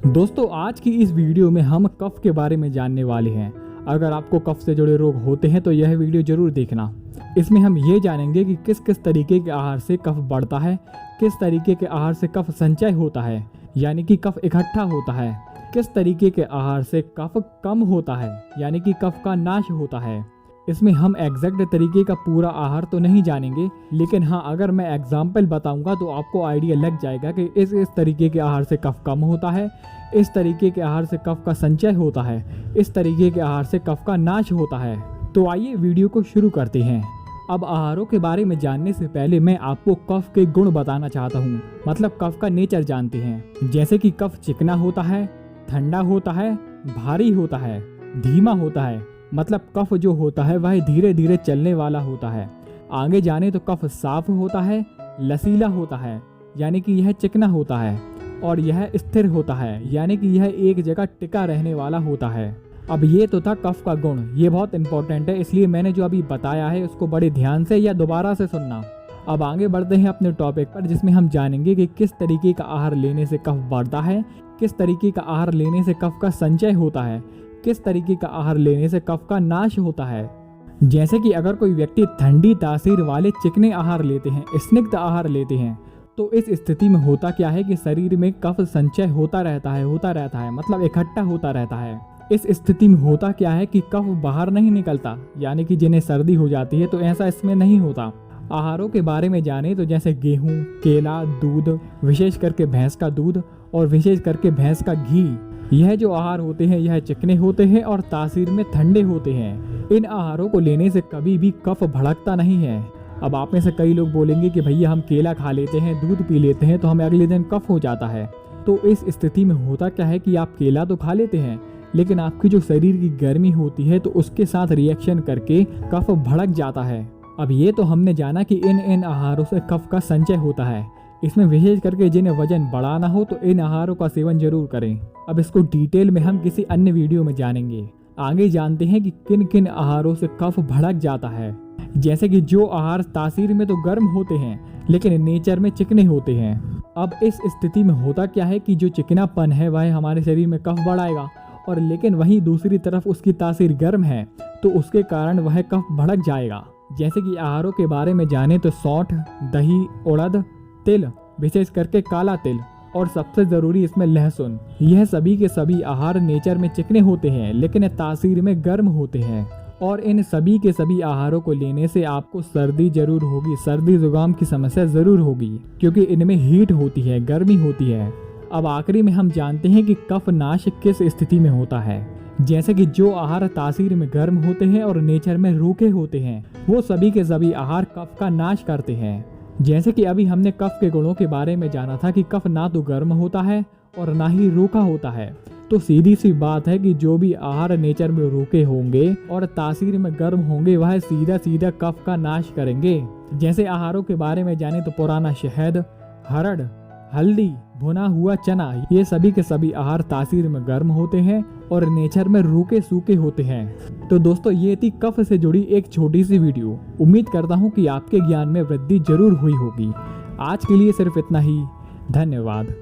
दोस्तों आज की इस वीडियो में हम कफ के बारे में जानने वाले हैं। अगर आपको कफ से जुड़े रोग होते हैं तो यह वीडियो जरूर देखना। इसमें हम ये जानेंगे कि किस किस तरीके के आहार से कफ बढ़ता है, किस तरीके के आहार से कफ संचय होता है यानी कि कफ इकट्ठा होता है, किस तरीके के आहार से कफ कम होता है यानी कि कफ का नाश होता है। इसमें हम एग्जैक्ट तरीके का पूरा आहार तो नहीं जानेंगे, लेकिन हाँ अगर मैं एग्जाम्पल बताऊंगा तो आपको आइडिया लग जाएगा कि इस तरीके के आहार से कफ कम होता है, इस तरीके के आहार से कफ का संचय होता है, इस तरीके के आहार से कफ का नाश होता है। तो आइए वीडियो को शुरू करते हैं। अब आहारों के बारे में जानने से पहले मैं आपको कफ के गुण बताना चाहता हूँ, मतलब कफ का नेचर जानते हैं। जैसे कि कफ चिकना होता है, ठंडा होता है, भारी होता है, धीमा होता है, मतलब कफ जो होता है वह धीरे धीरे चलने वाला होता है। आगे जाने तो कफ साफ होता है, लसीला होता है यानी कि यह चिकना होता है, और यह स्थिर होता है यानी कि यह एक जगह टिका रहने वाला होता है। अब ये तो था कफ का गुण, ये बहुत इंपॉर्टेंट है, इसलिए मैंने जो अभी बताया है उसको बड़े ध्यान से या दोबारा से सुनना। अब आगे बढ़ते हैं अपने टॉपिक पर, जिसमें हम जानेंगे कि किस तरीके का आहार लेने से कफ बढ़ता है, किस तरीके का आहार लेने से कफ का संचय होता है, किस तरीके का आहार लेने से कफ का नाश होता है। जैसे कि अगर कोई व्यक्ति ठंडी तासीर वाले चिकने आहार लेते हैं, स्निग्ध आहार लेते हैं, तो इस स्थिति में होता क्या है कि शरीर में कफ संचय होता रहता है, मतलब इकट्ठा होता रहता है। इस स्थिति में होता क्या है कि कफ बाहर नहीं निकलता, यानी कि जिन्हें सर्दी हो जाती है, तो ऐसा इसमें नहीं होता। आहारों के बारे में जाने तो जैसे गेहूं, केला, दूध, विशेष करके भैंस का दूध और विशेष करके भैंस का घी, यह जो आहार होते हैं यह चिकने होते हैं और तासीर में ठंडे होते हैं। इन आहारों को लेने से कभी भी कफ भड़कता नहीं है। अब आप में से कई लोग बोलेंगे कि भैया हम केला खा लेते हैं, दूध पी लेते हैं तो हमें अगले दिन कफ हो जाता है। तो इस स्थिति में होता क्या है कि आप केला तो खा लेते हैं, लेकिन आपकी जो शरीर की गर्मी होती है तो उसके साथ रिएक्शन करके कफ भड़क जाता है। अब ये तो हमने जाना कि इन आहारों से कफ का संचय होता है। इसमें विशेष करके जिन्हें वजन बढ़ाना हो तो इन आहारों का सेवन जरूर करें। अब इसको डिटेल में हम किसी अन्य वीडियो में जानेंगे। आगे जानते हैं कि किन किन आहारों से कफ भड़क जाता है। जैसे कि जो आहार तासीर में तो गर्म होते हैं लेकिन नेचर में चिकने होते हैं। अब इस स्थिति में होता क्या है कि जो चिकनापन है वह हमारे शरीर में कफ बढ़ाएगा, और लेकिन वहीं दूसरी तरफ उसकी तासीर गर्म है तो उसके कारण वह कफ भड़क जाएगा। जैसे कि आहारों के बारे में जाने तो सौंठ, दही, उड़द, तिल, विशेष करके काला तिल, और सबसे जरूरी इसमें लहसुन, यह सभी के सभी आहार नेचर में चिकने होते हैं लेकिन तासीर में गर्म होते हैं। और इन सभी के सभी आहारों को लेने से आपको सर्दी जरूर होगी, सर्दी जुकाम की समस्या जरूर होगी, क्योंकि इनमें हीट होती है, गर्मी होती है। अब आखिरी में हम जानते हैं कि कफ नाश किस स्थिति में होता है। जैसे कि जो आहार तासीर में गर्म होते हैं और नेचर में रूखे होते हैं, वो सभी के सभी आहार कफ का नाश करते हैं। जैसे कि अभी हमने कफ के गुणों के बारे में जाना था कि कफ ना तो गर्म होता है और ना ही रूखा होता है। तो सीधी सी बात है कि जो भी आहार नेचर में रूखे होंगे और तासीर में गर्म होंगे वह सीधा सीधा कफ का नाश करेंगे। जैसे आहारों के बारे में जाने तो पुराना शहद, हरड़, हल्दी, भुना हुआ चना, ये सभी के सभी आहार तासीर में गर्म होते हैं और नेचर में रूखे सूखे होते हैं। तो दोस्तों ये थी कफ से जुड़ी एक छोटी सी वीडियो। उम्मीद करता हूँ कि आपके ज्ञान में वृद्धि जरूर हुई होगी। आज के लिए सिर्फ इतना ही। धन्यवाद।